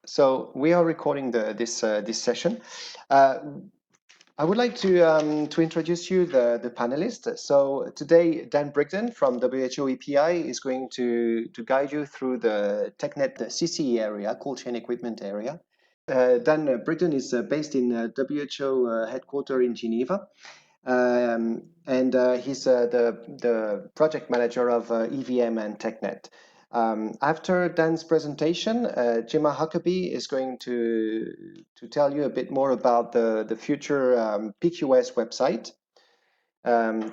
So we are recording this session. I would like to introduce you the panelists. So today, Dan Brigden from WHO EPI is going to guide you through the TechNet CCE area, cold chain equipment area. Dan Brigden is based in WHO headquarters in Geneva. And he's the project manager of EVM and TechNet. After Dan's presentation, Gemma Huckabee is going to tell you a bit more about the future PQS website.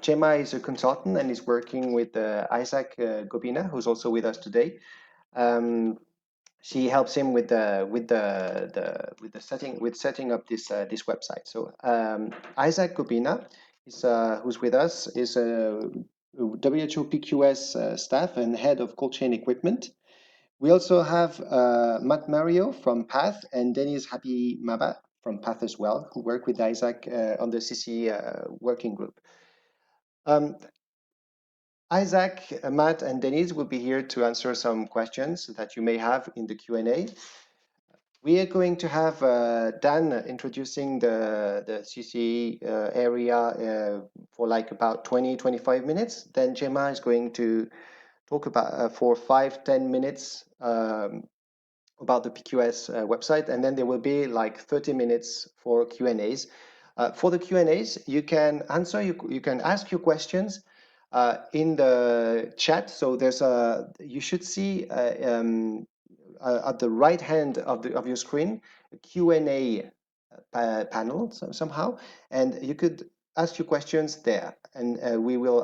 Gemma is a consultant and is working with Isaac Gobina, who's also with us today. She helps him with setting up this website. So Isaac Gobina is who's with us is a WHO-PQS staff and head of cold chain equipment. We also have Matt Mario from PATH and Denis Happy Maba from PATH as well, who work with Isaac on the CC working group. Isaac, Matt, and Denis will be here to answer some questions that you may have in the Q&A. We are going to have Dan introducing the CCE area for like about 20-25 minutes. Then Gemma is going to talk about for 5-10 minutes about the PQS website, and then there will be like 30 minutes for Q&As. For the Q&As, you can you can ask your questions in the chat. So there's you should see at the right hand of your screen a Q&A panel somehow, and you could ask your questions there, and we will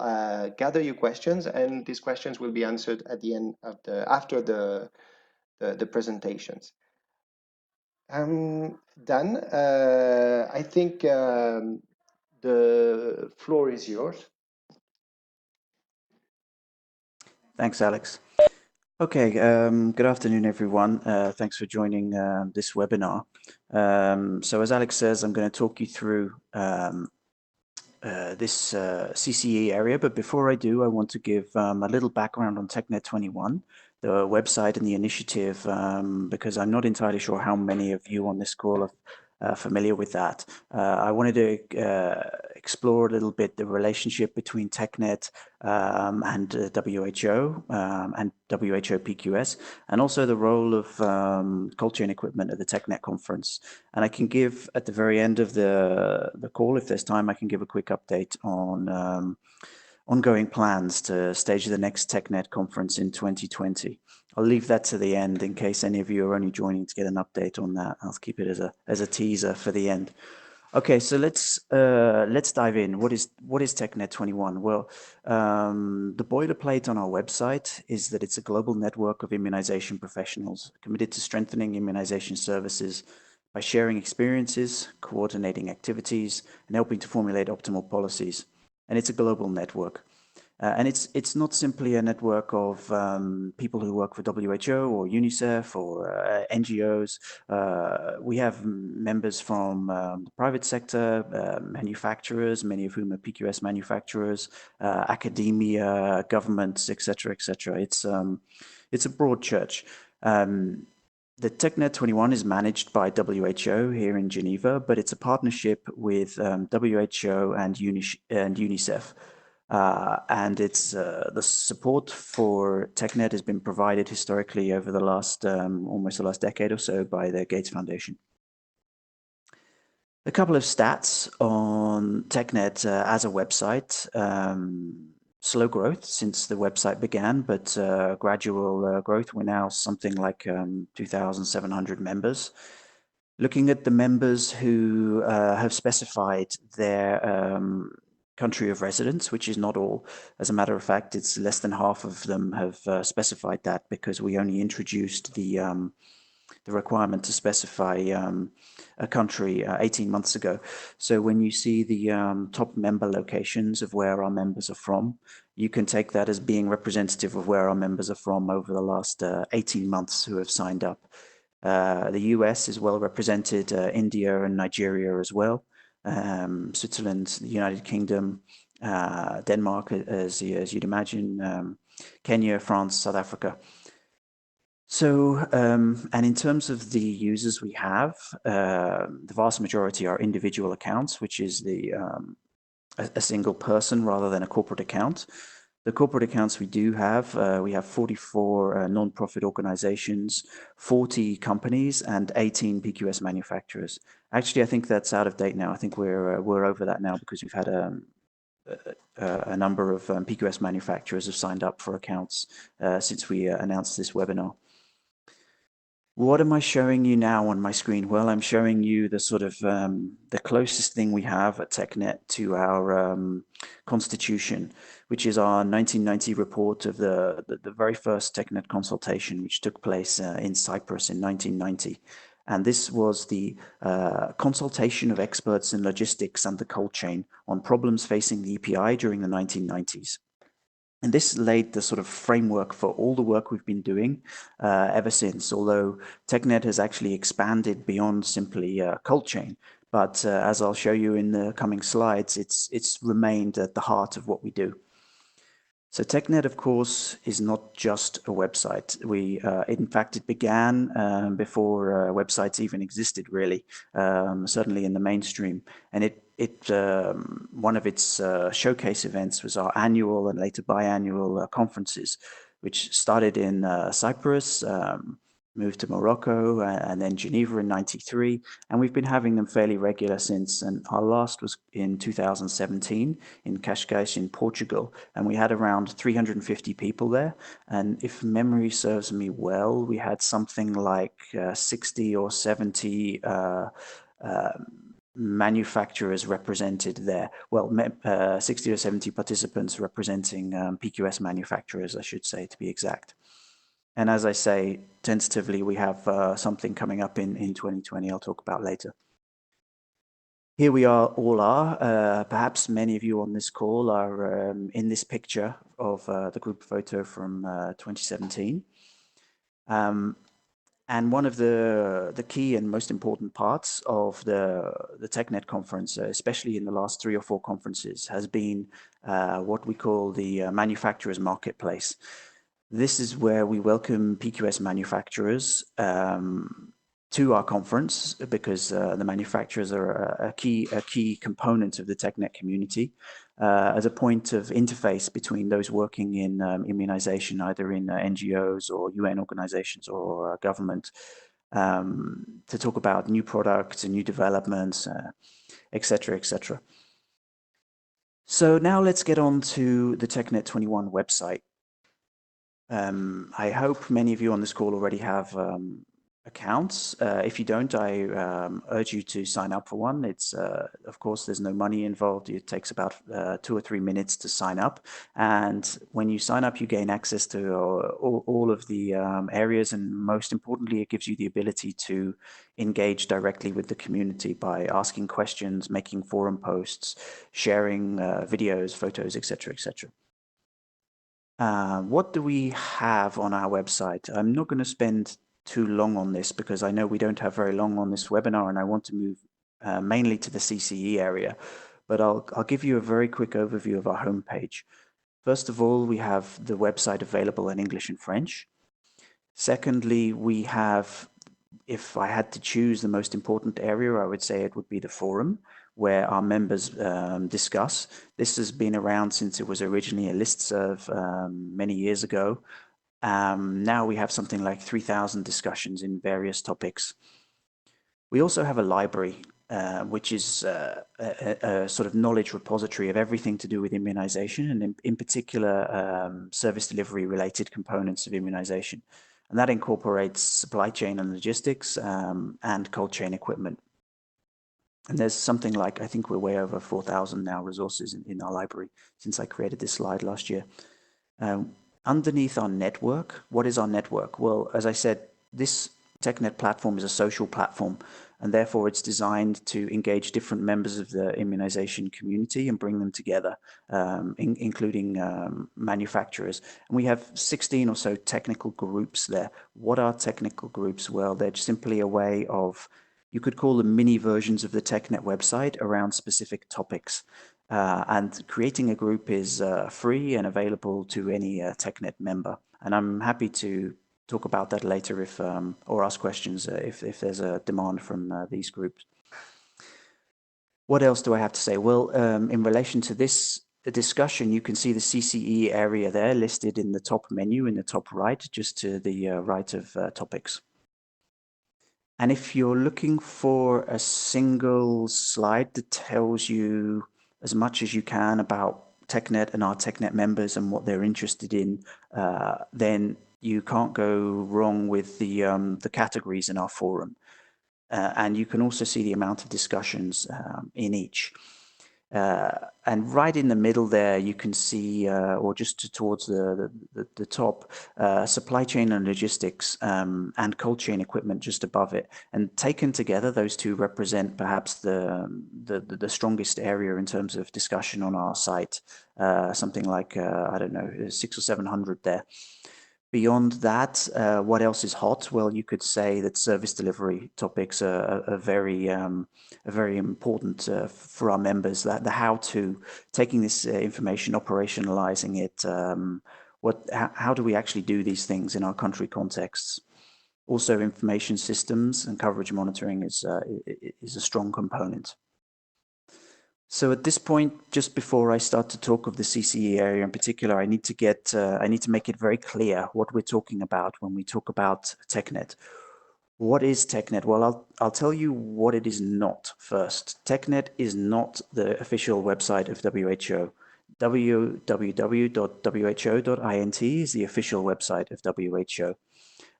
gather your questions, and these questions will be answered at the end of after the presentations. Dan, I think the floor is yours. Thanks, Alex. Okay, good afternoon, everyone. Thanks for joining this webinar. So as Alex says, I'm going to talk you through this CCE area, but before I do, I want to give a little background on TechNet-21, the website and the initiative, because I'm not entirely sure how many of you on this call are familiar with that. I wanted to explore a little bit the relationship between TechNet and WHO and WHO-PQS, and also the role of cold chain equipment at the TechNet conference. And I can give, at the very end of the call, if there's time, I can give a quick update on ongoing plans to stage the next TechNet conference in 2020. I'll leave that to the end in case any of you are only joining to get an update on that. I'll keep it as a teaser for the end. Okay, so let's dive in. What is TechNet-21? Well, the boilerplate on our website is that it's a global network of immunization professionals committed to strengthening immunization services by sharing experiences, coordinating activities, and helping to formulate optimal policies. And it's a global network. And it's not simply a network of people who work for WHO or UNICEF or NGOs. We have members from the private sector, manufacturers, many of whom are PQS manufacturers, academia, governments, etc., etc. It's a broad church. The TechNet-21 is managed by WHO here in Geneva, but it's a partnership with WHO and UNICEF. And it's the support for TechNet has been provided historically over the last almost the last decade or so by the Gates Foundation. A couple of stats on TechNet as a website. Slow growth since the website began, but gradual growth. We're now something like 2,700 members. Looking at the members who have specified their country of residence, which is not all. As a matter of fact, it's less than half of them have specified that, because we only introduced the requirement to specify a country 18 months ago. So when you see the top member locations of where our members are from, you can take that as being representative of where our members are from over the last 18 months who have signed up. The US is well represented, India and Nigeria as well. Switzerland, the United Kingdom, Denmark, as you'd imagine, Kenya, France, South Africa. So, and in terms of the users we have, the vast majority are individual accounts, which is a single person rather than a corporate account. The corporate accounts we have 44 non-profit organizations, 40 companies, and 18 PQS manufacturers. Actually, I think that's out of date now. I think we're over that now because we've had a number of PQS manufacturers have signed up for accounts since we announced this webinar. What am I showing you now on my screen? Well, I'm showing you the sort of the closest thing we have at TechNet to our constitution, which is our 1990 report of the very first TechNet consultation, which took place in Cyprus in 1990. And this was the consultation of experts in logistics and the cold chain on problems facing the EPI during the 1990s. And this laid the sort of framework for all the work we've been doing ever since, although TechNet has actually expanded beyond simply cold chain. But as I'll show you in the coming slides, it's remained at the heart of what we do. So TechNet, of course, is not just a website. In fact, it began before websites even existed, really, certainly in the mainstream. And one of its showcase events was our annual and later biannual conferences, which started in Cyprus, moved to Morocco, and then Geneva in '93. And we've been having them fairly regular since. And our last was in 2017 in Cascais in Portugal. And we had around 350 people there. And if memory serves me well, we had something like 60 or 70 manufacturers represented there. Well, 60 or 70 participants representing PQS manufacturers, I should say, to be exact. And as I say, tentatively, we have something coming up in 2020 I'll talk about later. Here we all are. Perhaps many of you on this call are in this picture of the group photo from 2017. And one of the key and most important parts of the TechNet conference, especially in the last 3 or 4 conferences, has been what we call the manufacturers marketplace. This is where we welcome PQS manufacturers to our conference because the manufacturers are a key component of the TechNet community as a point of interface between those working in immunization, either in NGOs or UN organizations or government, to talk about new products and new developments, etc., etc. So now let's get on to the TechNet-21 website. I hope many of you on this call already have accounts. If you don't, I urge you to sign up for one. It's, of course, there's no money involved. It takes about 2 or 3 minutes to sign up. And when you sign up, you gain access to all of the areas. And most importantly, it gives you the ability to engage directly with the community by asking questions, making forum posts, sharing videos, photos, etc., etc. What do we have on our website? I'm not going to spend too long on this because I know we don't have very long on this webinar and I want to move mainly to the CCE area, but I'll give you a very quick overview of our homepage. First of all, we have the website available in English and French. Secondly, we have, if I had to choose the most important area, I would say it would be the forum, where our members discuss. This has been around since it was originally a listserv many years ago. Now we have something like 3,000 discussions in various topics. We also have a library, which is a sort of knowledge repository of everything to do with immunization, and in particular, service delivery related components of immunization. And that incorporates supply chain and logistics and cold chain equipment. And there's something like, I think we're way over 4,000 now resources in our library since I created this slide last year. Underneath our network, what is our network? Well, as I said, this TechNet platform is a social platform, and therefore it's designed to engage different members of the immunization community and bring them together, including manufacturers. And we have 16 or so technical groups there. What are technical groups? Well, they're simply a way of, you could call them mini versions of the TechNet website around specific topics. And creating a group is free and available to any TechNet member. And I'm happy to talk about that later if or ask questions if there's a demand from these groups. What else do I have to say? Well, in relation to this discussion, you can see the CCE area there listed in the top menu in the top right, just to the right of topics. And if you're looking for a single slide that tells you as much as you can about TechNet and our TechNet members and what they're interested in, then you can't go wrong with the categories in our forum. And you can also see the amount of discussions in each. And right in the middle there, you can see, or just towards the top, supply chain and logistics and cold chain equipment just above it. And taken together, those two represent perhaps the strongest area in terms of discussion on our site. Something like, I don't know, 600 or 700 there. Beyond that, what else is hot? Well, you could say that service delivery topics are very important for our members. That the how-to, taking this information, operationalizing it. How do we actually do these things in our country contexts? Also, information systems and coverage monitoring is a strong component. So at this point, just before I start to talk of the CCE area in particular, I need to make it very clear what we're talking about when we talk about TechNet. What is TechNet? Well, I'll tell you what it is not first. TechNet is not the official website of WHO. www.who.int is the official website of WHO.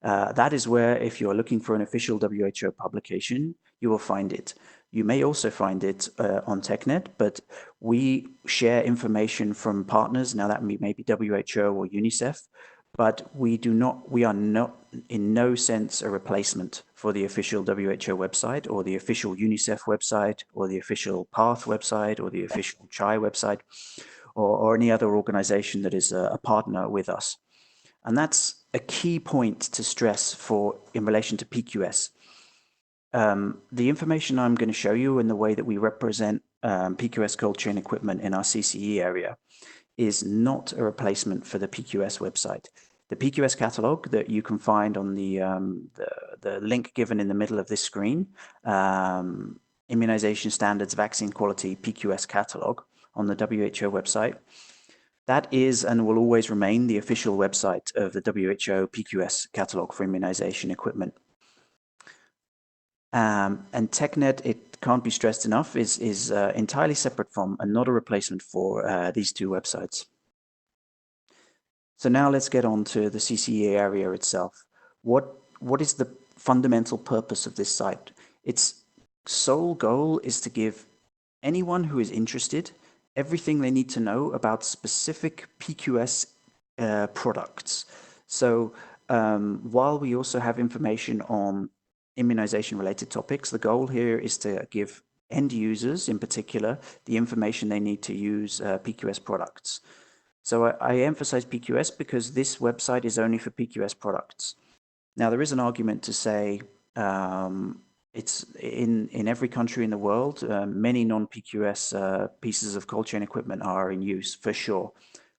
That is where, if you are looking for an official WHO publication, you will find it. You may also find it on TechNet, but we share information from partners. Now that may be WHO or UNICEF, but we are not in no sense a replacement for the official WHO website or the official UNICEF website or the official PATH website or the official CHI website or any other organization that is a partner with us. And that's a key point to stress in relation to PQS. The information I'm going to show you and the way that we represent PQS cold chain equipment in our CCE area is not a replacement for the PQS website. The PQS catalog that you can find on the link given in the middle of this screen, Immunization Standards Vaccine Quality PQS catalog on the WHO website, that is and will always remain the official website of the WHO PQS catalog for immunization equipment. And TechNet, it can't be stressed enough, is entirely separate from and not a replacement for these two websites. So now let's get on to the CCE area itself. What is the fundamental purpose of this site? Its sole goal is to give anyone who is interested everything they need to know about specific PQS products. So while we also have information on immunization-related topics, the goal here is to give end users, in particular, the information they need to use PQS products. So I emphasize PQS because this website is only for PQS products. Now, there is an argument to say it's in every country in the world, many non-PQS pieces of cold chain equipment are in use, for sure.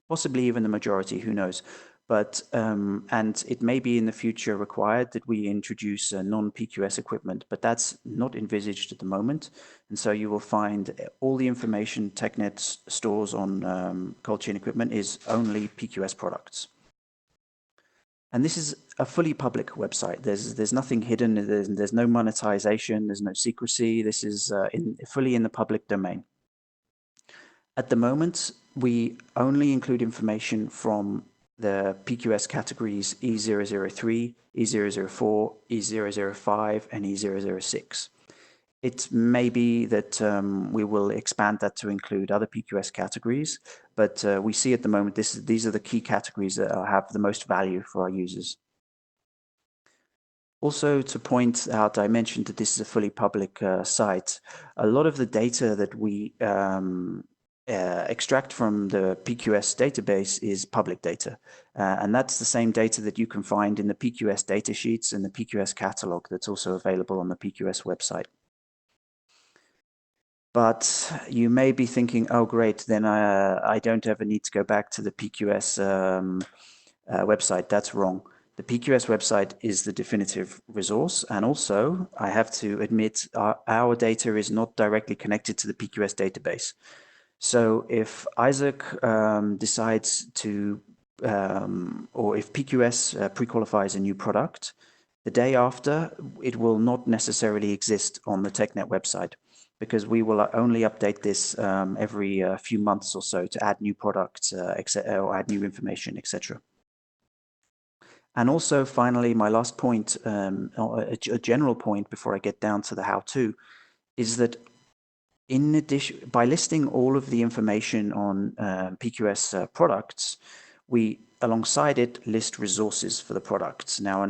Possibly even the majority, who knows. But, and it may be in the future required that we introduce non-PQS equipment, but that's not envisaged at the moment. And so you will find all the information TechNet stores on cold chain equipment is only PQS products. And this is a fully public website. There's nothing hidden. There's no monetization. There's no secrecy. This is fully in the public domain. At the moment, we only include information from the PQS categories E003, E004, E005, and E006. It may be that we will expand that to include other PQS categories, but we see at the moment these are the key categories that have the most value for our users. Also, to point out, I mentioned that this is a fully public site. A lot of the data that we extract from the PQS database is public data. And that's the same data that you can find in the PQS datasheets and the PQS catalog that's also available on the PQS website. But you may be thinking, oh, great, then I don't ever need to go back to the PQS website. That's wrong. The PQS website is the definitive resource, and also I have to admit our data is not directly connected to the PQS database. So if Isaac decides to, or if PQS pre-qualifies a new product, the day after, it will not necessarily exist on the TechNet website, because we will only update this every few months or so to add new products, or add new information, etc. And also, finally, my last point, a general point before I get down to the how-to, is that in addition, by listing all of the information on PQS products, we, alongside it, list resources for the products. Now,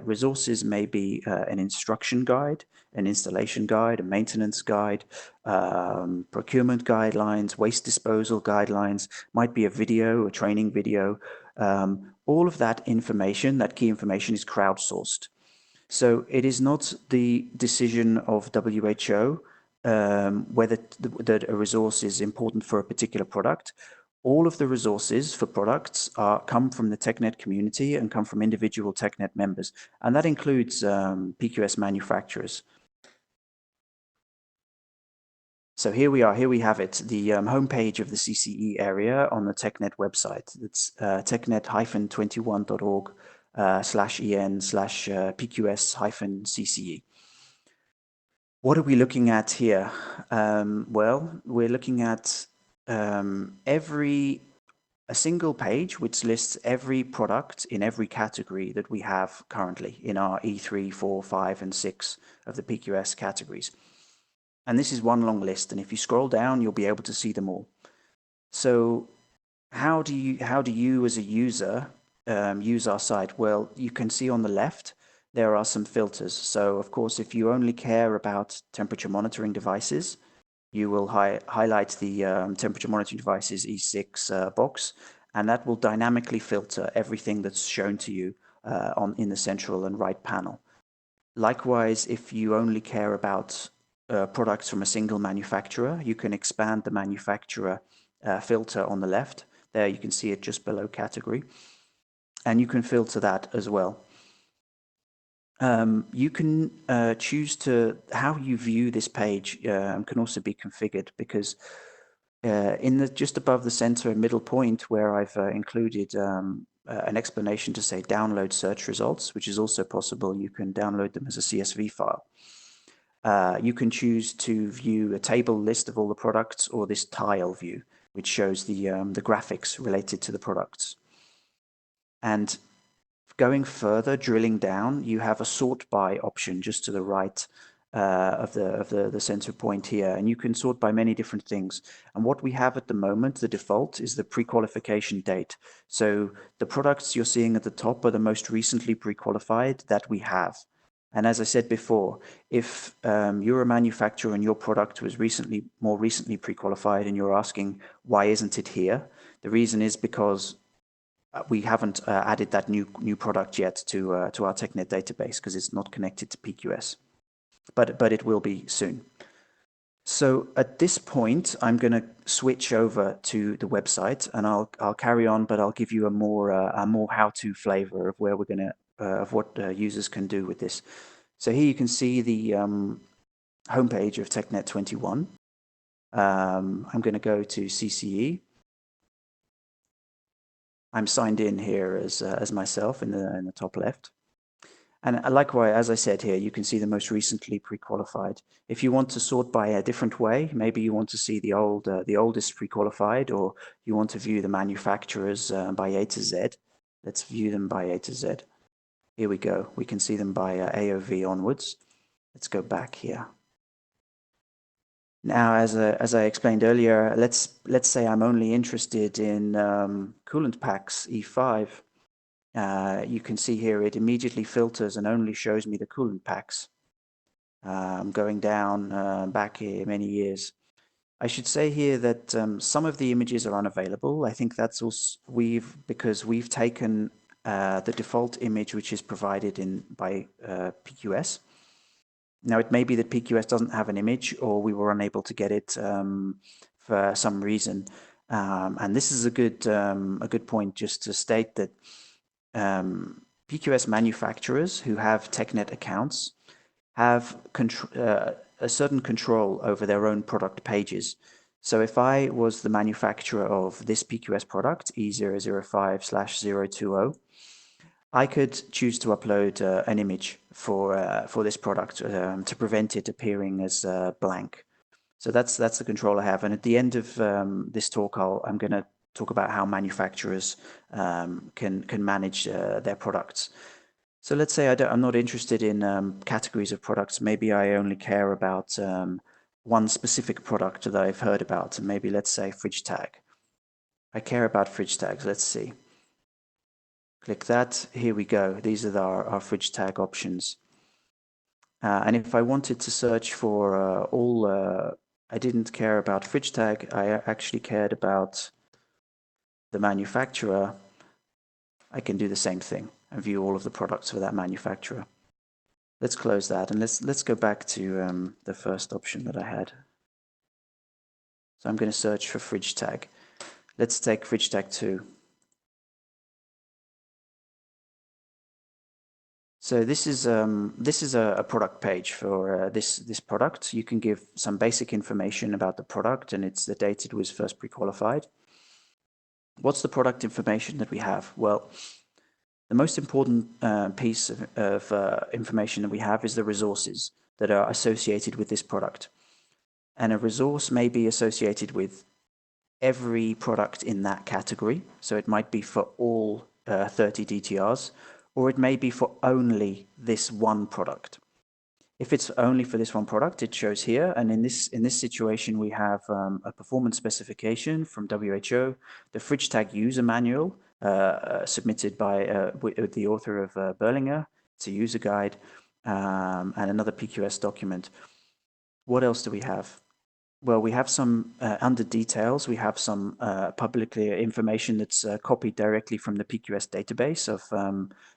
resources may be an instruction guide, an installation guide, a maintenance guide, procurement guidelines, waste disposal guidelines, might be a video, a training video. All of that information, that key information, is crowdsourced. So it is not the decision of WHO whether that a resource is important for a particular product. All of the resources for products come from the TechNet community and come from individual TechNet members, and that includes PQS manufacturers. So here we are, here we have it, the homepage of the CCE area on the TechNet website. It's technet-21.org /en/PQS-CCE. What are we looking at here? Well, we're looking at a single page which lists every product in every category that we have currently in our E3, 4, 5, and 6 of the PQS categories. And this is one long list, and if you scroll down, you'll be able to see them all. So how do you as a user use our site? Well, you can see on the left there are some filters. So of course, if you only care about temperature monitoring devices, you will highlight the temperature monitoring devices E6 box, and that will dynamically filter everything that's shown to you in the central and right panel. Likewise, if you only care about products from a single manufacturer, you can expand the manufacturer filter on the left. There you can see it just below category, and you can filter that as well. You can choose to how you view this page can also be configured, because in the just above the center and middle point where I've included an explanation to say download search results, which is also possible, you can download them as a CSV file. You can choose to view a table list of all the products, or this tile view, which shows the graphics related to the products. And going further, drilling down, you have a sort by option just to the right of the center point here, and you can sort by many different things. And what we have at the moment, the default, is the pre-qualification date. So the products you're seeing at the top are the most recently pre-qualified that we have. And as I said before, if you're a manufacturer and your product was more recently pre-qualified and you're asking why isn't it here, the reason is because we haven't added that new product yet to our TechNet database, because it's not connected to PQS, but it will be soon. So at this point, I'm going to switch over to the website, and I'll carry on, but I'll give you a more how-to flavor of where we're going to of what users can do with this. So here you can see the homepage of TechNet-21. I'm going to go to CCE. I'm signed in here as myself in the top left. And likewise, as I said here, you can see the most recently pre-qualified. If you want to sort by a different way, maybe you want to see the oldest pre-qualified, or you want to view the manufacturers by A to Z. Let's view them by A to Z. Here we go. We can see them by AOV onwards. Let's go back here. Now, as I explained earlier, let's say I'm only interested in coolant packs E5. You can see here it immediately filters and only shows me the coolant packs. Going down back here many years. I should say here that some of the images are unavailable. I think that's also because we've taken the default image which is provided by PQS. Now, it may be that PQS doesn't have an image, or we were unable to get it for some reason. And this is a good point just to state that PQS manufacturers who have TechNet accounts have a certain control over their own product pages. So if I was the manufacturer of this PQS product, E005/020, I could choose to upload an image for this product to prevent it appearing as blank. So that's the control I have. And at the end of this talk, I'm going to talk about how manufacturers can manage their products. So let's say I'm not interested in categories of products. Maybe I only care about one specific product that I've heard about. And maybe let's say fridge tag. I care about fridge tags. Let's see. Click that. Here we go. These are our fridge tag options. And if I wanted to search for I didn't care about fridge tag, I actually cared about the manufacturer, I can do the same thing and view all of the products for that manufacturer. Let's close that and let's go back to the first option that I had. So I'm going to search for fridge tag. Let's take fridge tag 2. So this is a product page for this product. You can give some basic information about the product, and it's the date it was first pre-qualified. What's the product information that we have? Well, the most important piece of information that we have is the resources that are associated with this product. And a resource may be associated with every product in that category. So it might be for all 30 DTRs, or it may be for only this one product. If it's only for this one product, it shows here. And in this situation, we have a performance specification from WHO, the fridge tag user manual submitted by the author of Berlinger. It's a user guide and another PQS document. What else do we have? Well, we have some under details. We have some publicly information that's copied directly from the PQS database of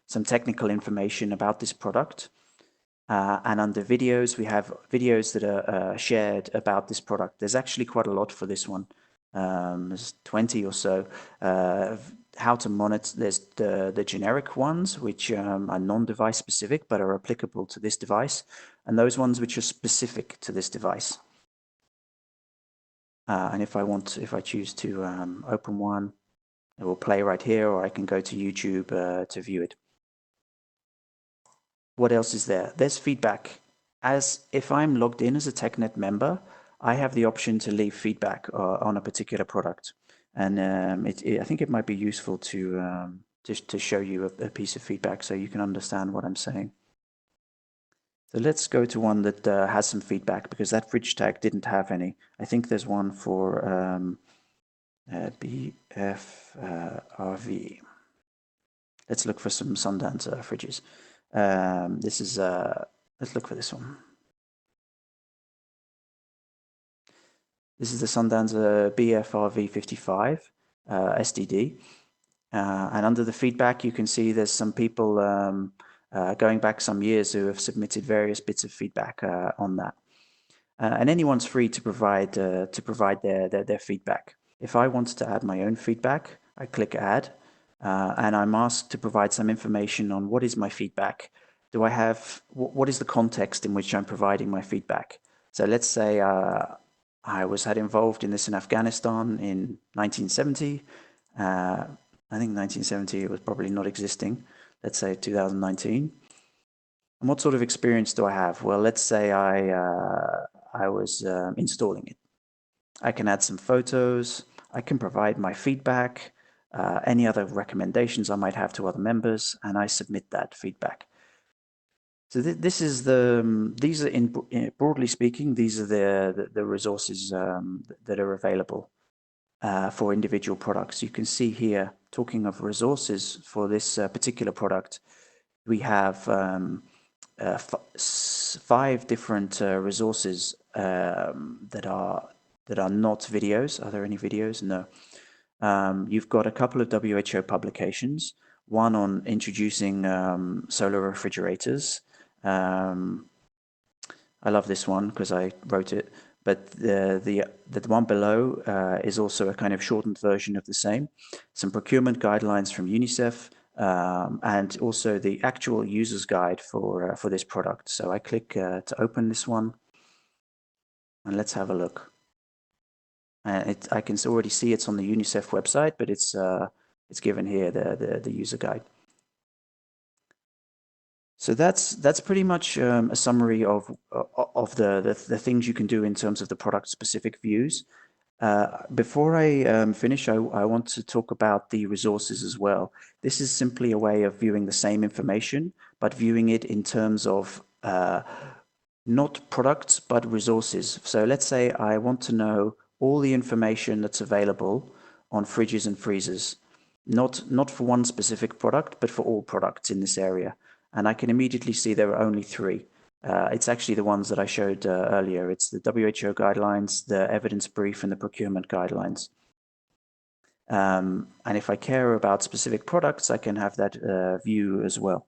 some technical information about this product. And under videos, we have videos that are shared about this product. There's actually quite a lot for this one. There's 20 or so. How to monitor, there's the generic ones, which are non-device specific, but are applicable to this device, and those ones which are specific to this device. And if I choose to open one, it will play right here, or I can go to YouTube to view it. What else is there? There's feedback. As if I'm logged in as a TechNet member, I have the option to leave feedback on a particular product. And I think it might be useful to show you a piece of feedback so you can understand what I'm saying. So let's go to one that has some feedback, because that fridge tag didn't have any. I think there's one for BFRV. Let's look for some Sundance fridges. Let's look for this one. This is the Sundance BFRV55 SDD. And under the feedback, you can see there's some people going back some years who have submitted various bits of feedback on that. And anyone's free to provide their feedback. If I wanted to add my own feedback, I click Add, and I'm asked to provide some information on what is my feedback. Do I have, what is the context in which I'm providing my feedback? So let's say I had involved in this in Afghanistan in 1970. I think 1970 it was probably not existing. Let's say 2019. And what sort of experience do I have? Well, let's say I was installing it. I can add some photos. I can provide my feedback, any other recommendations I might have to other members, and I submit that feedback. So this is these are broadly speaking, these are the resources that are available for individual products. You can see here, talking of resources for this particular product, we have 5 different resources that are not videos. Are there any videos? No. You've got a couple of WHO publications, one on introducing solar refrigerators. I love this one because I wrote it, but the one below is also a kind of shortened version of the same. Some procurement guidelines from UNICEF, and also the actual user's guide for this product. So I click to open this one, and let's have a look. I can already see it's on the UNICEF website, but it's given here, the user guide. So that's pretty much a summary of the things you can do in terms of the product specific views. Before I finish, I want to talk about the resources as well. This is simply a way of viewing the same information, but viewing it in terms of not products, but resources. So let's say I want to know all the information that's available on fridges and freezers, not for one specific product, but for all products in this area. And I can immediately see there are only three. It's actually the ones that I showed earlier. It's the WHO guidelines, the evidence brief, and the procurement guidelines. And if I care about specific products, I can have that view as well.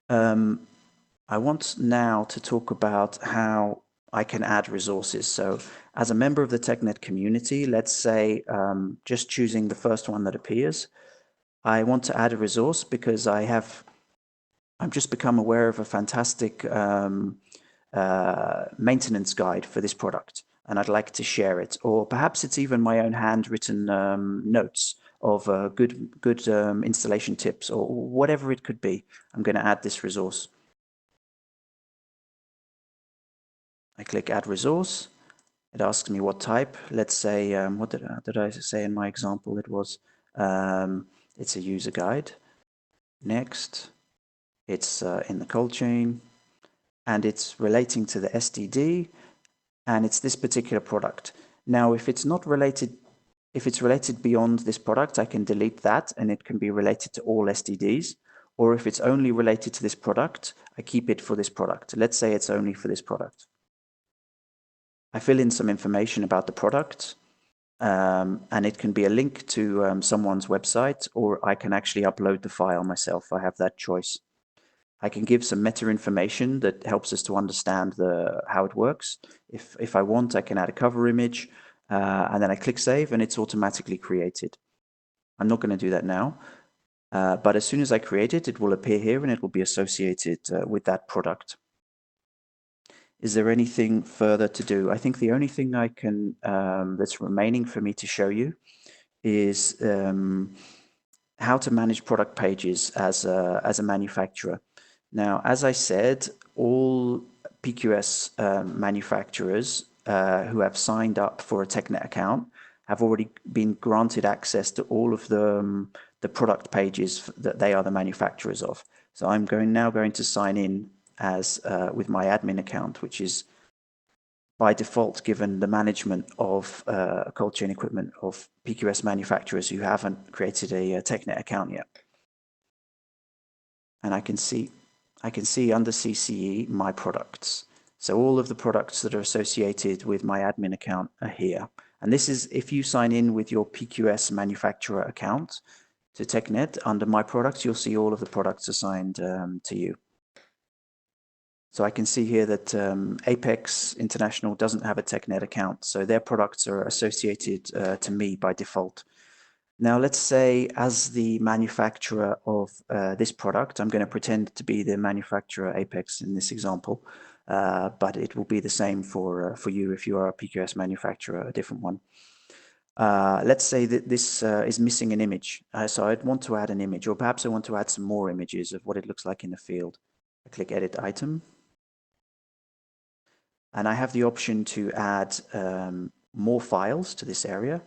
I want now to talk about how I can add resources. So as a member of the TechNet community, let's say just choosing the first one that appears, I want to add a resource because I've just become aware of a fantastic maintenance guide for this product, and I'd like to share it. Or perhaps it's even my own handwritten notes of good installation tips, or whatever it could be. I'm going to add this resource. I click Add Resource. It asks me what type. Let's say, what did I say in my example? It was, it's a user guide. Next, it's in the cold chain, and it's relating to the STD, and it's this particular product. Now, if it's not related, if it's related beyond this product, I can delete that, and it can be related to all STDs. Or if it's only related to this product, I keep it for this product. Let's say it's only for this product. I fill in some information about the product, and it can be a link to someone's website, or I can actually upload the file myself. I have that choice. I can give some meta information that helps us to understand how it works. If I want, I can add a cover image, and then I click Save, and it's automatically created. I'm not going to do that now, but as soon as I create it, it will appear here, and it will be associated with that product. Is there anything further to do? I think the only thing I can that's remaining for me to show you is how to manage product pages as a manufacturer. Now, as I said, all PQS manufacturers who have signed up for a TechNet account have already been granted access to all of the product pages that they are the manufacturers of. So I'm now going to sign in as with my admin account, which is by default given the management of cold chain equipment of PQS manufacturers who haven't created a TechNet account yet. And I can see under CCE my products. So all of the products that are associated with my admin account are here. And this is if you sign in with your PQS manufacturer account to TechNet under my products, you'll see all of the products assigned to you. So I can see here that Apex International doesn't have a TechNet account, so their products are associated to me by default. Now let's say as the manufacturer of this product, I'm going to pretend to be the manufacturer Apex in this example, but it will be the same for you if you are a PQS manufacturer, a different one. Let's say that this is missing an image, so I'd want to add an image, or perhaps I want to add some more images of what it looks like in the field. I click Edit Item. And I have the option to add more files to this area.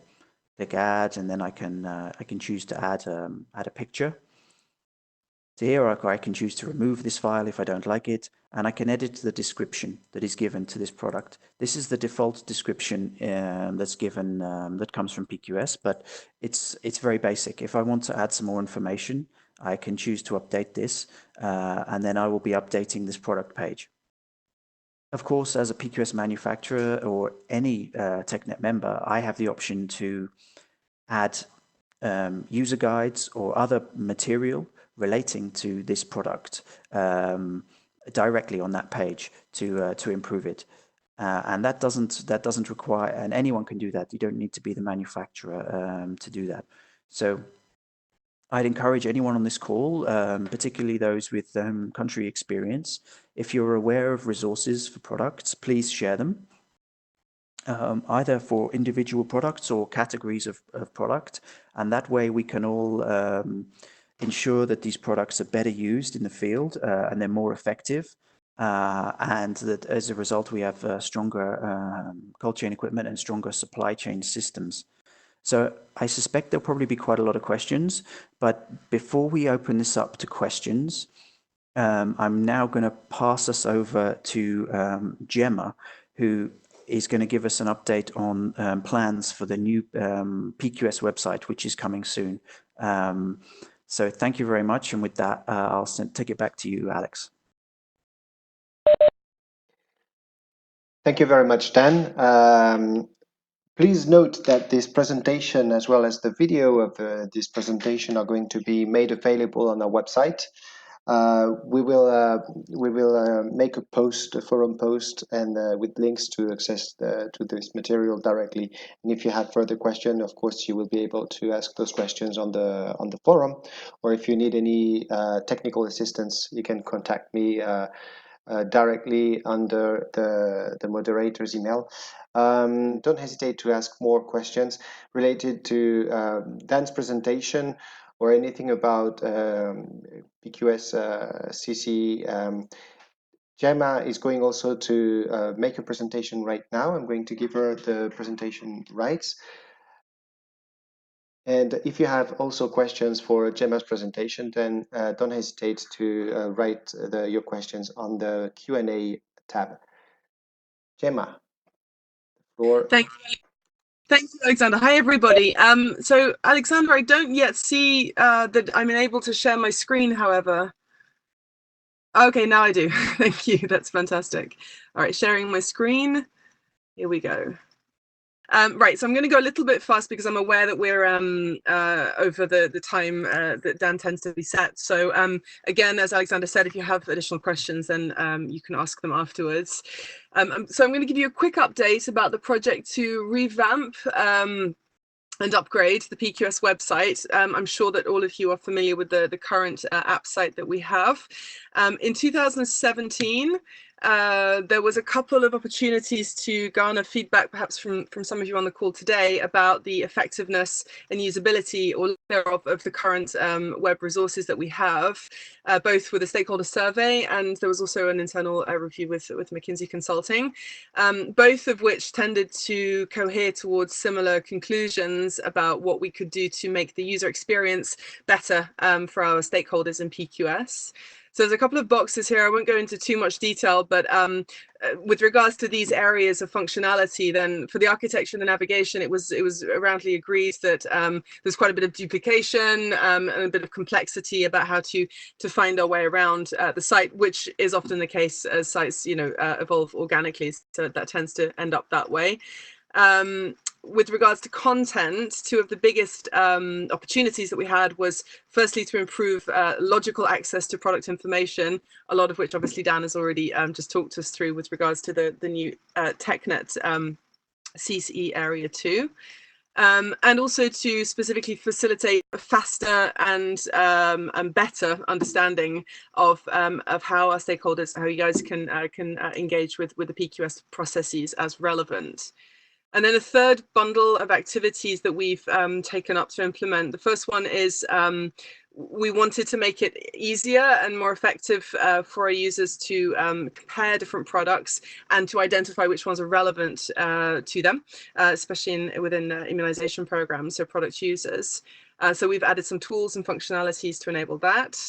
Click Add, and then I can choose to add a picture. So here I can choose to remove this file if I don't like it, and I can edit the description that is given to this product. This is the default description that's given that comes from PQS, but it's very basic. If I want to add some more information, I can choose to update this, and then I will be updating this product page. Of course, as a PQS manufacturer or any TechNet member, I have the option to add user guides or other material relating to this product directly on that page to improve it. And that doesn't require, and anyone can do that. You don't need to be the manufacturer to do that. So I'd encourage anyone on this call, particularly those with country experience, if you're aware of resources for products, please share them, either for individual products or categories of product. And that way we can all ensure that these products are better used in the field and they're more effective. And that as a result, we have stronger cold chain equipment and stronger supply chain systems. So I suspect there'll probably be quite a lot of questions, but before we open this up to questions, I'm now going to pass us over to Gemma, who is going to give us an update on plans for the new PQS website, which is coming soon. So thank you very much. And with that, I'll take it back to you, Alex. Thank you very much, Dan. Please note that this presentation, as well as the video of this presentation, are going to be made available on our website. We will make a post, a forum post, and with links to access to this material directly. And if you have further questions, of course, you will be able to ask those questions on the forum. Or if you need any technical assistance, you can contact me directly under the moderator's email. Don't hesitate to ask more questions related to Dan's presentation or anything about PQS CC. Gemma is going also to make a presentation right now. I'm going to give her the presentation rights. And if you have also questions for Gemma's presentation, then don't hesitate to write your questions on the Q&A tab. Gemma, the floor. Thank you, Alexander. Hi, everybody. So, Alexander, I don't yet see that I'm able to share my screen, however. Okay, now I do. Thank you. That's fantastic. All right, sharing my screen. Here we go. Right, so I'm going to go a little bit fast because I'm aware that we're over the time that Dan tends to be set. So again, as Alexander said, if you have additional questions, then you can ask them afterwards. So I'm going to give you a quick update about the project to revamp and upgrade the PQS website. I'm sure that all of you are familiar with the current app site that we have. In 2017, there was a couple of opportunities to garner feedback, perhaps from some of you on the call today, about the effectiveness and usability or thereof of the current web resources that we have, both with a stakeholder survey, and there was also an internal review with McKinsey Consulting, both of which tended to cohere towards similar conclusions about what we could do to make the user experience better for our stakeholders in PQS. So there's a couple of boxes here. I won't go into too much detail, but with regards to these areas of functionality, then for the architecture and the navigation, it was roundly agreed that there's quite a bit of duplication and a bit of complexity about how to find our way around the site, which is often the case as sites, evolve organically. So that tends to end up that way. With regards to content, two of the biggest opportunities that we had was firstly to improve logical access to product information, a lot of which obviously Dan has already just talked us through with regards to the new TechNet CCE area 2. And also to specifically facilitate a faster and better understanding of how our stakeholders, how you guys can engage with the PQS processes as relevant. And then a third bundle of activities that we've taken up to implement. The first one is we wanted to make it easier and more effective for our users to compare different products and to identify which ones are relevant to them, especially within immunization programs, so product users. So we've added some tools and functionalities to enable that.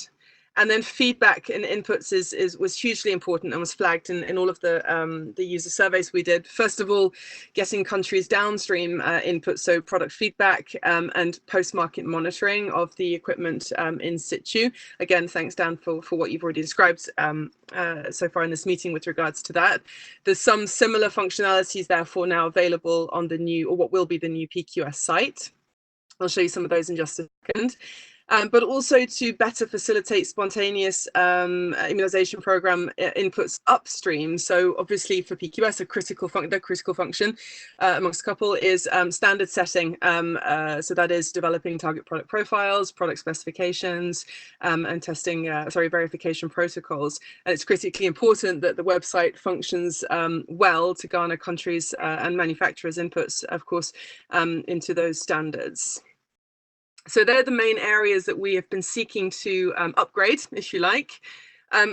And then feedback and inputs was hugely important and was flagged in all of the user surveys we did. First of all, getting countries downstream input, so product feedback and post-market monitoring of the equipment in situ. Again, thanks Dan for what you've already described so far in this meeting with regards to that. There's some similar functionalities therefore now available on the new, or what will be the new PQS site. I'll show you some of those in just a second. but also to better facilitate spontaneous immunization program inputs upstream. So obviously for PQS, the critical function amongst a couple is standard setting. So that is developing target product profiles, product specifications, and testing, verification protocols. And it's critically important that the website functions well to garner countries' and manufacturers' inputs, of course, into those standards. So they're the main areas that we have been seeking to upgrade, if you like.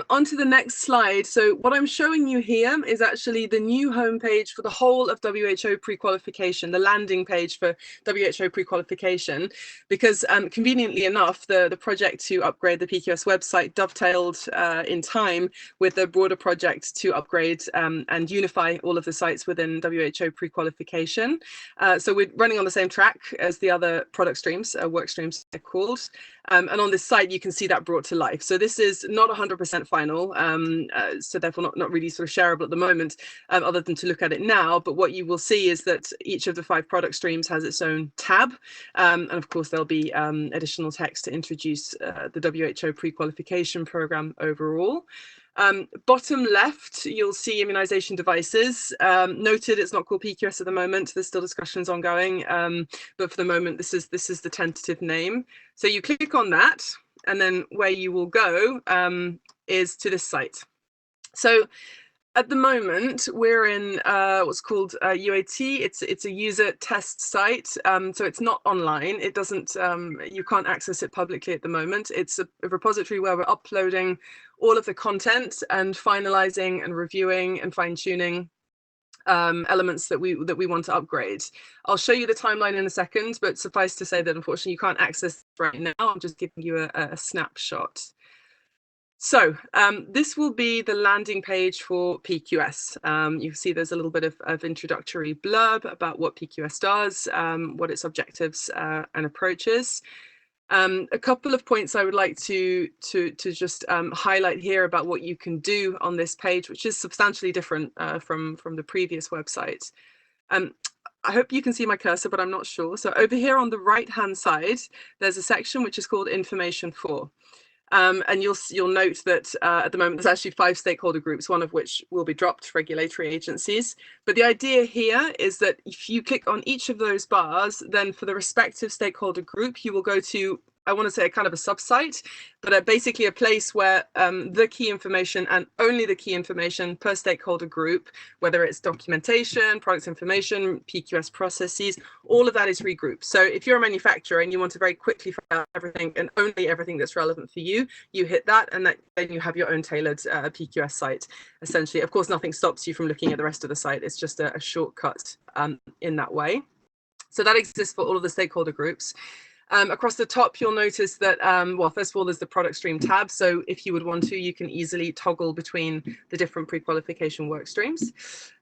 Onto the next slide. So what I'm showing you here is actually the new homepage for the whole of WHO pre-qualification, the landing page for WHO pre-qualification, because conveniently enough, the project to upgrade the PQS website dovetailed in time with the broader project to upgrade and unify all of the sites within WHO pre-qualification. So we're running on the same track as the other product streams, work streams they're called. And on this site, you can see that brought to life. So this is not 100% final, so therefore not really sort of shareable at the moment, other than to look at it now. But what you will see is that each of the 5 product streams has its own tab. And of course, there'll be additional text to introduce the WHO pre-qualification program overall. Bottom left, you'll see immunization devices. Noted it's not called PQS at the moment. There's still discussions ongoing, but for the moment, this is the tentative name. So you click on that, and then where you will go is to this site. So at the moment, we're in what's called UAT. It's a user test site, so it's not online. It doesn't, you can't access it publicly at the moment. It's a repository where we're uploading all of the content and finalizing and reviewing and fine-tuning elements that we want to upgrade. I'll show you the timeline in a second, but suffice to say that unfortunately you can't access it right now. I'm just giving you a snapshot. So this will be the landing page for PQS. You can see there's a little bit of introductory blurb about what PQS does, what its objectives and approaches. A couple of points I would like to just highlight here about what you can do on this page, which is substantially different from the previous website. I hope you can see my cursor, but I'm not sure. So over here on the right-hand side, there's a section which is called Information For. And you'll note that at the moment there's actually 5 stakeholder groups, one of which will be dropped, regulatory agencies. But the idea here is that if you click on each of those bars, then for the respective stakeholder group, you will go to, I want to say, a kind of a subsite, but basically a place where the key information and only the key information per stakeholder group, whether it's documentation, product information, PQS processes, all of that is regrouped. So if you're a manufacturer and you want to very quickly find out everything and only everything that's relevant for you, you hit that, and then you have your own tailored PQS site, essentially. Of course, nothing stops you from looking at the rest of the site. It's just a shortcut in that way. So that exists for all of the stakeholder groups. Across the top, you'll notice that, well, first of all, there's the product stream tab. So if you would want to, you can easily toggle between the different pre-qualification work streams.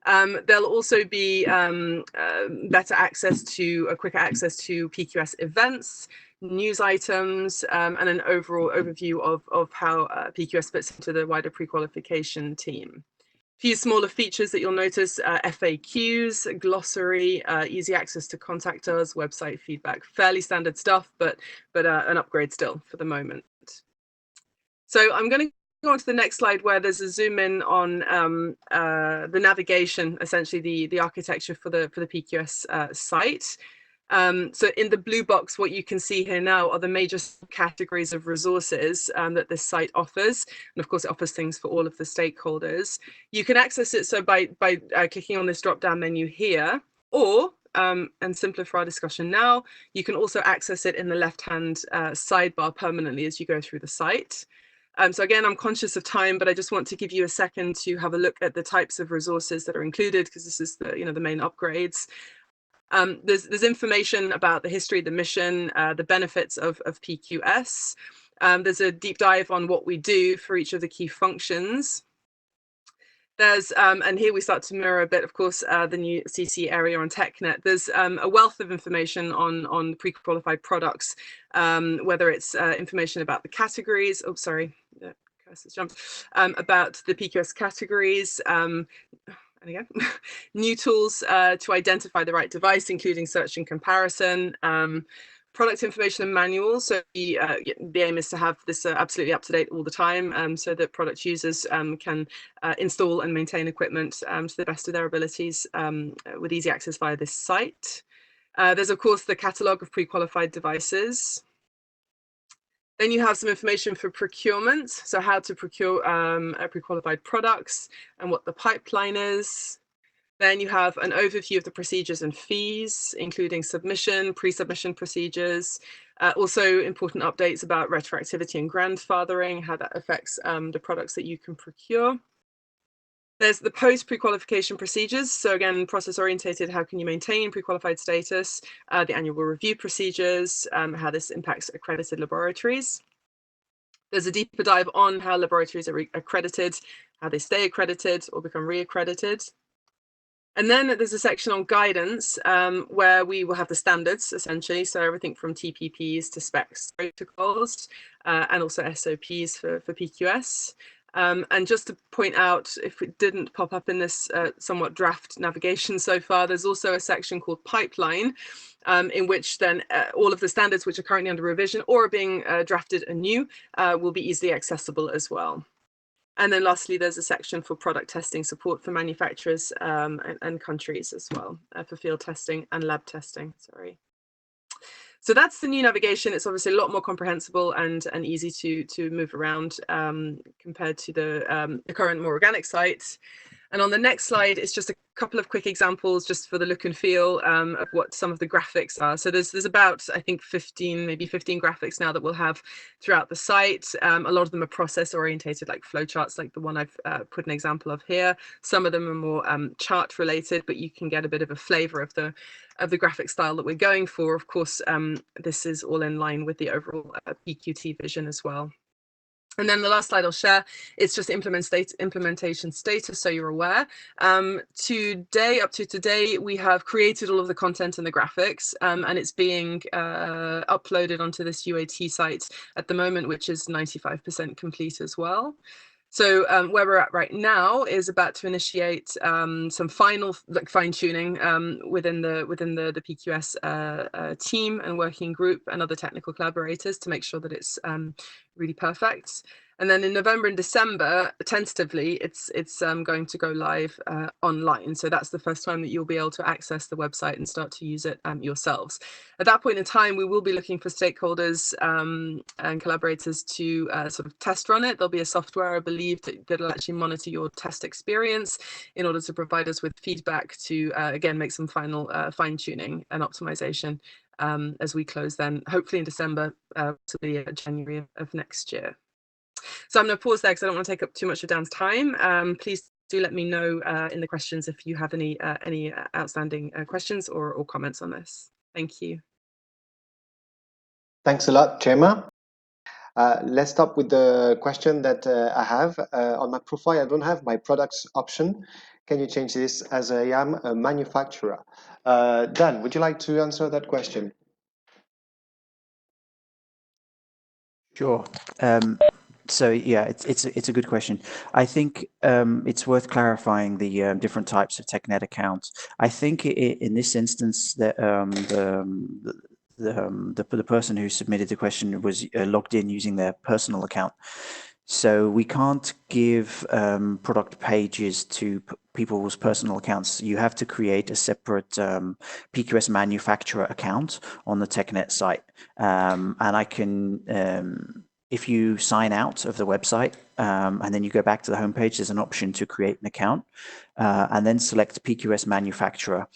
There'll also be better access to, quicker access to PQS events, news items, and an overall overview of how PQS fits into the wider pre-qualification team. Few smaller features that you'll notice: FAQs, glossary, easy access to contact us, website feedback. Fairly standard stuff, but an upgrade still for the moment. So I'm going to go on to the next slide, where there's a zoom in on the navigation, essentially the architecture for the PQS site. So in the blue box, what you can see here now are the major categories of resources that this site offers. And of course, it offers things for all of the stakeholders. You can access it so by clicking on this drop-down menu here, or, and simpler for our discussion now, you can also access it in the left-hand sidebar permanently as you go through the site. So again, I'm conscious of time, but I just want to give you a second to have a look at the types of resources that are included, because this is the, the main upgrades. There's information about the history, the mission, the benefits of PQS. There's a deep dive on what we do for each of the key functions. There's, and here we start to mirror a bit, of course, the new CC area on TechNet. There's a wealth of information on pre-qualified products, whether it's information about the categories. Oh, sorry, the cursor's jumped. About the PQS categories. And again, new tools to identify the right device, including search and comparison. product information and manuals. So the aim is to have this absolutely up to date all the time, so that product users can install and maintain equipment to the best of their abilities with easy access via this site. There's of course the catalogue of pre-qualified devices. Then you have some information for procurement, so how to procure pre-qualified products and what the pipeline is. Then you have an overview of the procedures and fees, including submission, pre-submission procedures, also important updates about retroactivity and grandfathering, how that affects the products that you can procure. There's the post pre-qualification procedures. So again, process orientated, how can you maintain pre-qualified status, the annual review procedures, how this impacts accredited laboratories. There's a deeper dive on how laboratories are accredited, how they stay accredited or become re-accredited. And then there's a section on guidance where we will have the standards essentially. So everything from TPPs to specs, protocols, and also SOPs for PQS. And just to point out, if it didn't pop up in this somewhat draft navigation so far, there's also a section called pipeline, in which then all of the standards which are currently under revision or are being drafted anew will be easily accessible as well. And then lastly, there's a section for product testing support for manufacturers and countries as well, for field testing and lab testing, sorry. So that's the new navigation. It's obviously a lot more comprehensible and easy to move around compared to the current more organic site. And on the next slide, it's just a couple of quick examples just for the look and feel of what some of the graphics are. So there's about, I think, 15, maybe 15 graphics now that we'll have throughout the site. A lot of them are process orientated, like flowcharts, like the one I've put an example of here. Some of them are more chart related, but you can get a bit of a flavor of the graphic style that we're going for. Of course, this is all in line with the overall PQT vision as well. And then the last slide I'll share, it's just implementation status, so you're aware. Up to today, we have created all of the content and the graphics, and it's being uploaded onto this UAT site at the moment, which is 95% complete as well. So where we're at right now is about to initiate some final fine-tuning within the PQS team and working group and other technical collaborators to make sure that it's really perfect. And then in November and December, tentatively, it's going to go live online. So that's the first time that you'll be able to access the website and start to use it yourselves. At that point in time, we will be looking for stakeholders and collaborators to sort of test run it. There'll be a software, I believe, that'll actually monitor your test experience in order to provide us with feedback to, again, make some final fine-tuning and optimization as we close then, hopefully in December, possibly January of next year. So I'm going to pause there because I don't want to take up too much of Dan's time. Please do let me know in the questions if you have any outstanding questions or comments on this. Thank you. Thanks a lot, Gemma. Let's start with the question that I have. On my profile, I don't have my products option. Can you change this as I am a manufacturer? Dan, would you like to answer that question? Sure. So yeah, it's a good question. I think it's worth clarifying the different types of TechNet accounts. I think in this instance that the person who submitted the question was logged in using their personal account. So we can't give product pages to people's personal accounts. You have to create a separate PQS manufacturer account on the TechNet site. And I can, if you sign out of the website and then you go back to the homepage, there's an option to create an account and then select PQS manufacturer.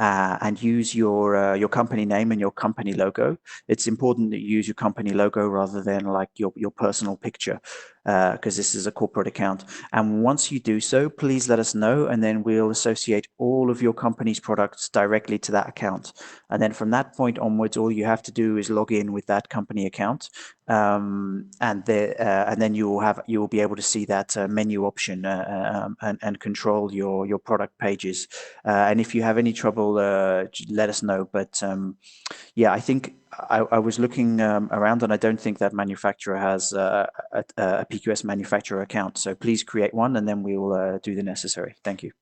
And use your company name and your company logo. It's important that you use your company logo rather than like your personal picture, because this is a corporate account. And once you do so, please let us know, and then we'll associate all of your company's products directly to that account. And then from that point onwards, all you have to do is log in with that company account, and then you will be able to see that menu option and control your product pages. And if you have any trouble, let us know. But yeah, I think I was looking around, and I don't think that manufacturer has a PQS manufacturer account. So please create one, and then we will do the necessary. Thank you.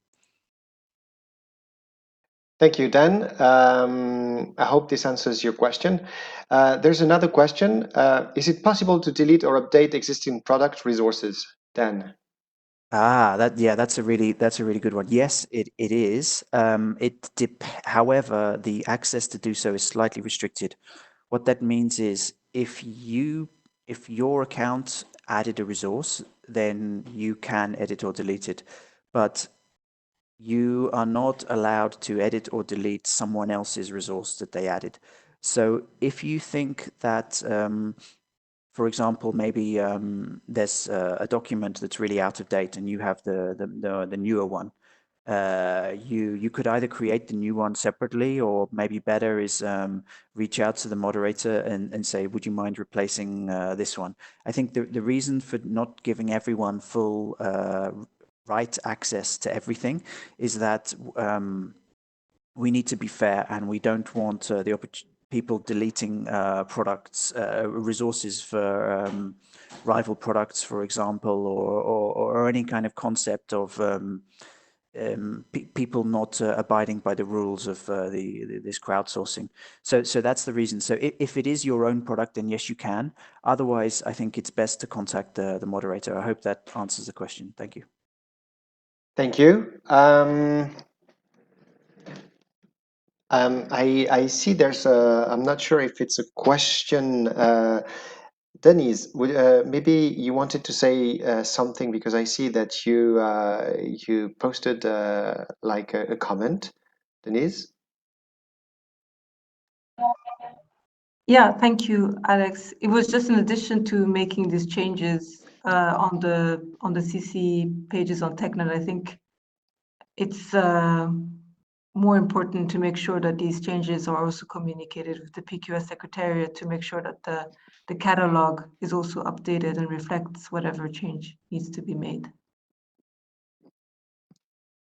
Thank you, Dan. I hope this answers your question. There's another question. Is it possible to delete or update existing product resources? Dan. That's a really good one. Yes, it is. However, the access to do so is slightly restricted. What that means is if your account added a resource, then you can edit or delete it, but you are not allowed to edit or delete someone else's resource that they added. So if you think that, for example, maybe there's a document that's really out of date and you have the newer one, you could either create the new one separately, or maybe better is reach out to the moderator and say, would you mind replacing this one? I think the reason for not giving everyone full right access to everything is that we need to be fair, and we don't want people deleting products, resources for rival products, for example, or any kind of concept of people not abiding by the rules of this crowdsourcing. So that's the reason. So if it is your own product, then yes, you can. Otherwise, I think it's best to contact the moderator. I hope that answers the question. Thank you. Thank you. I see there's a, I'm not sure if it's a question. Denise, maybe you wanted to say something, because I see that you posted like a comment. Denise? Yeah, thank you, Alex. It was just in addition to making these changes on the CC pages on TechNet. I think it's more important to make sure that these changes are also communicated with the PQS Secretariat to make sure that the catalog is also updated and reflects whatever change needs to be made.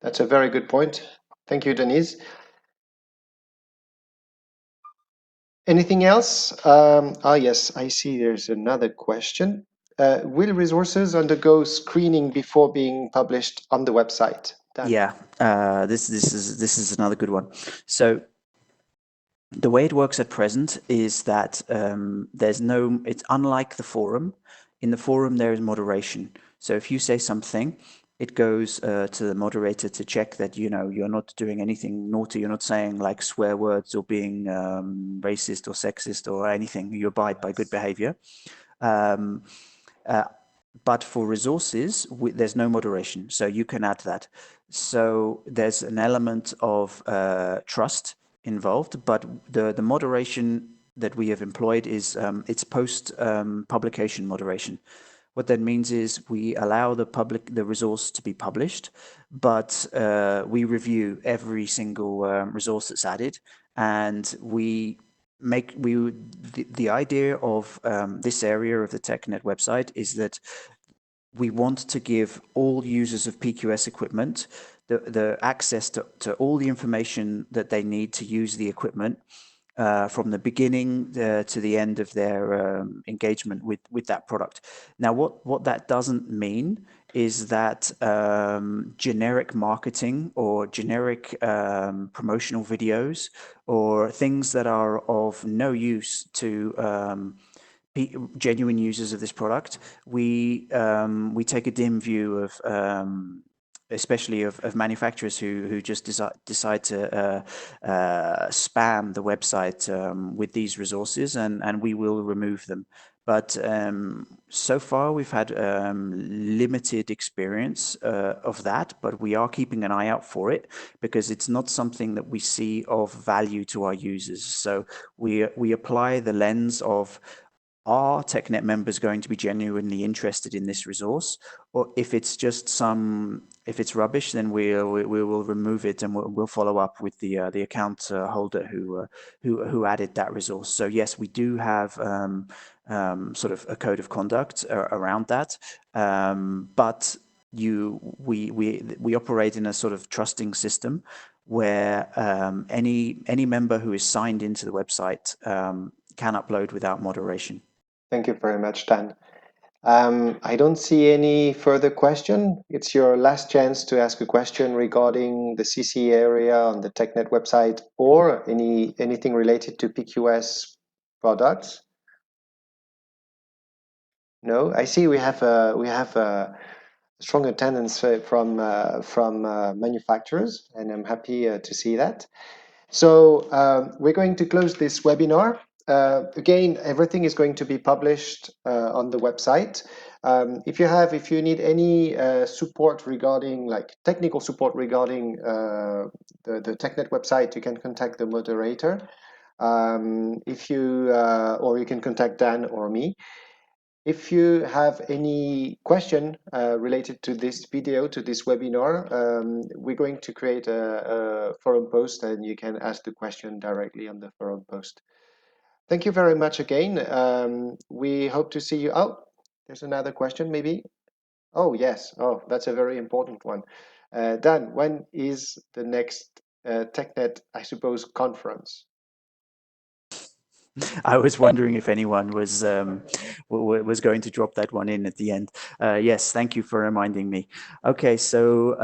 That's a very good point. Thank you, Denise. Anything else? Yes, I see there's another question. Will resources undergo screening before being published on the website? Dan. Yeah, this is another good one. So the way it works at present is that it's unlike the forum. In the forum, there is moderation. So if you say something, it goes to the moderator to check that you're not doing anything naughty. You're not saying like swear words or being racist or sexist or anything. You abide by good behavior. But for resources, there's no moderation, so you can add that. So there's an element of trust involved, but the moderation that we have employed is it's post publication moderation. What that means is we allow the resource to be published, but we review every single resource that's added, and the idea of this area of the TechNet website is that we want to give all users of PQS equipment the access to all the information that they need to use the equipment from the beginning to the end of their engagement with that product. Now, what that doesn't mean is that generic marketing or generic promotional videos or things that are of no use to genuine users of this product, we take a dim view of especially of manufacturers who just decide to spam the website with these resources, and we will remove them. But so far we've had limited experience of that, but we are keeping an eye out for it because it's not something that we see of value to our users. So we apply the lens of, are TechNet members going to be genuinely interested in this resource? Or if it's just if it's rubbish, then we will remove it, and we'll follow up with the account holder who added that resource. So yes, we do have sort of a code of conduct around that, but we operate in a sort of trusting system where any member who is signed into the website can upload without moderation. Thank you very much, Dan. I don't see any further question. It's your last chance to ask a question regarding the CC area on the TechNet website or anything related to PQS products. No, I see we have a strong attendance from manufacturers, and I'm happy to see that. So we're going to close this webinar. Again, everything is going to be published on the website. If you need any support regarding, like technical support regarding the TechNet website, you can contact the moderator. Or you can contact Dan or me. If you have any question related to this video, to this webinar, we're going to create a forum post, and you can ask the question directly on the forum post. Thank you very much again. We hope to see you. Oh, there's another question maybe. Oh, yes. Oh, that's a very important one. Dan, when is the next TechNet, I suppose, conference? I was wondering if anyone was going to drop that one in at the end. Yes, thank you for reminding me. Okay, so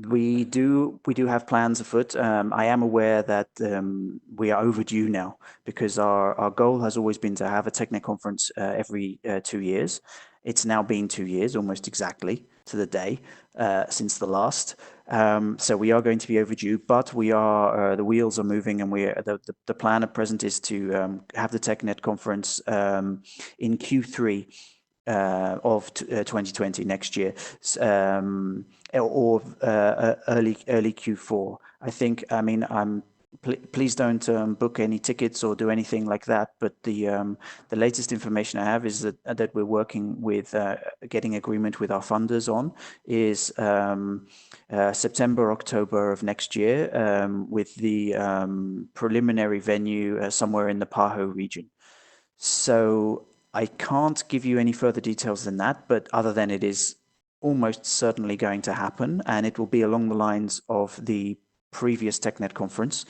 we do have plans afoot. I am aware that we are overdue now, because our goal has always been to have a TechNet conference every 2 years. It's now been 2 years, almost exactly to the day, since the last. So we are going to be overdue, but we are the wheels are moving, and the plan at present is to have the TechNet conference in Q3 of 2020 next year, or early Q4. I mean, please don't book any tickets or do anything like that. But the latest information I have is that we're working with getting agreement with our funders on is September, October of next year, with the preliminary venue somewhere in the Paho region. So I can't give you any further details than that, but other than it is almost certainly going to happen, and it will be along the lines of the previous TechNet conference,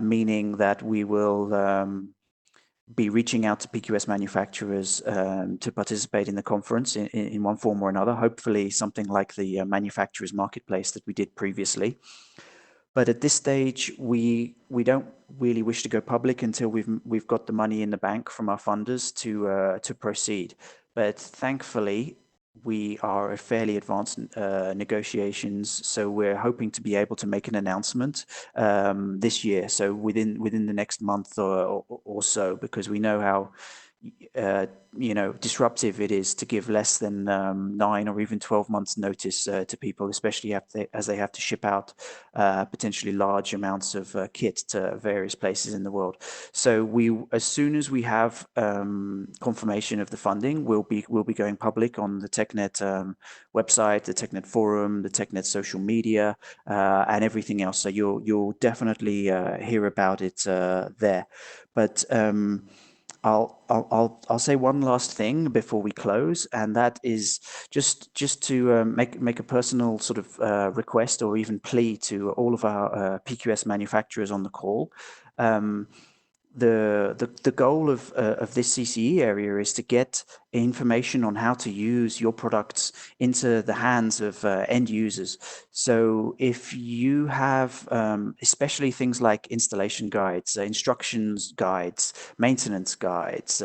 meaning that we will be reaching out to PQS manufacturers to participate in the conference in one form or another, hopefully something like the manufacturers marketplace that we did previously. But at this stage, we don't really wish to go public until we've got the money in the bank from our funders to proceed. But thankfully, we are at fairly advanced negotiations, so we're hoping to be able to make an announcement this year, so within the next month or so, because we know how disruptive it is to give less than 9 or even 12 months notice to people, especially as they have to ship out potentially large amounts of kit to various places in the world. So as soon as we have confirmation of the funding, we'll be going public on the TechNet website, the TechNet forum, the TechNet social media, and everything else. So you'll definitely hear about it there. But I'll say one last thing before we close, and that is just to make a personal sort of request or even plea to all of our PQS manufacturers on the call. The goal of this CCE area is to get information on how to use your products into the hands of end users. So if you have especially things like installation guides, instructions guides, maintenance guides,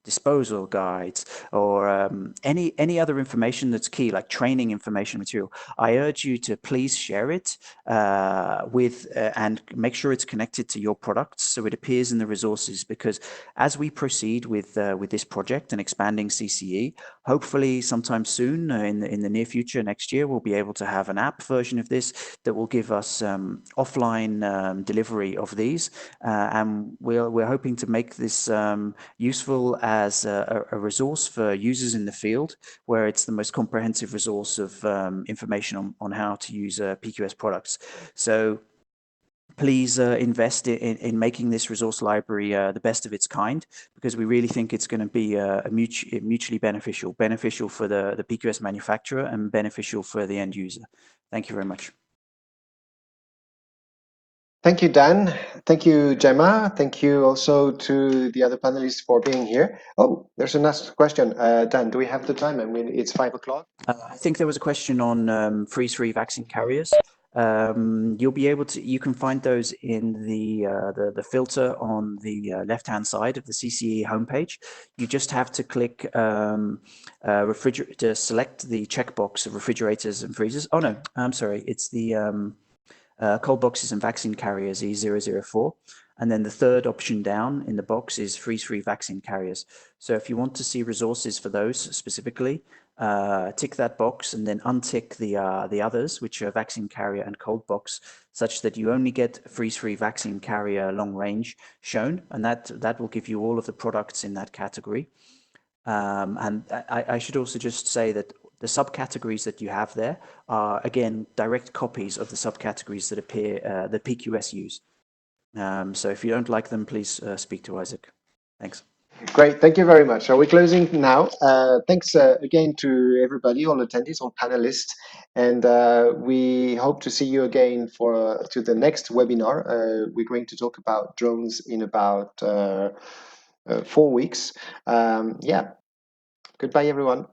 disposal guides, or any other information that's key, like training information material, I urge you to please share it and make sure it's connected to your products so it appears in the resources, because as we proceed with this project and expanding CCE, hopefully sometime soon in the near future, next year, we'll be able to have an app version of this that will give us offline delivery of these, and we're hoping to make this useful as a resource for users in the field, where it's the most comprehensive resource of information on how to use PQS products. So please invest in making this resource library the best of its kind, because we really think it's going to be mutually beneficial for the PQS manufacturer and beneficial for the end user. Thank you very much. Thank you, Dan. Thank you, Gemma. Thank you also to the other panelists for being here. Oh, there's a next question. Dan, do we have the time? I mean, it's 5 o'clock. I think there was a question on freeze-free vaccine carriers. You'll be able to. You can find those in the filter on the left-hand side of the CCE homepage. You just have to click to select the checkbox of refrigerators and freezers. Oh no, I'm sorry. It's the cold boxes and vaccine carriers E004. And then the third option down in the box is freeze-free vaccine carriers. So if you want to see resources for those specifically, tick that box and then untick the others, which are vaccine carrier and cold box, such that you only get freeze-free vaccine carrier long range shown, and that will give you all of the products in that category. And I should also just say that the subcategories that you have there are, again, direct copies of the subcategories that appear that PQS use. So if you don't like them, please speak to Isaac. Thanks. Great, thank you very much. So we're closing now. Thanks again to everybody, all attendees, all panelists, and we hope to see you again to the next webinar. We're going to talk about drones in about 4 weeks. Yeah, goodbye everyone.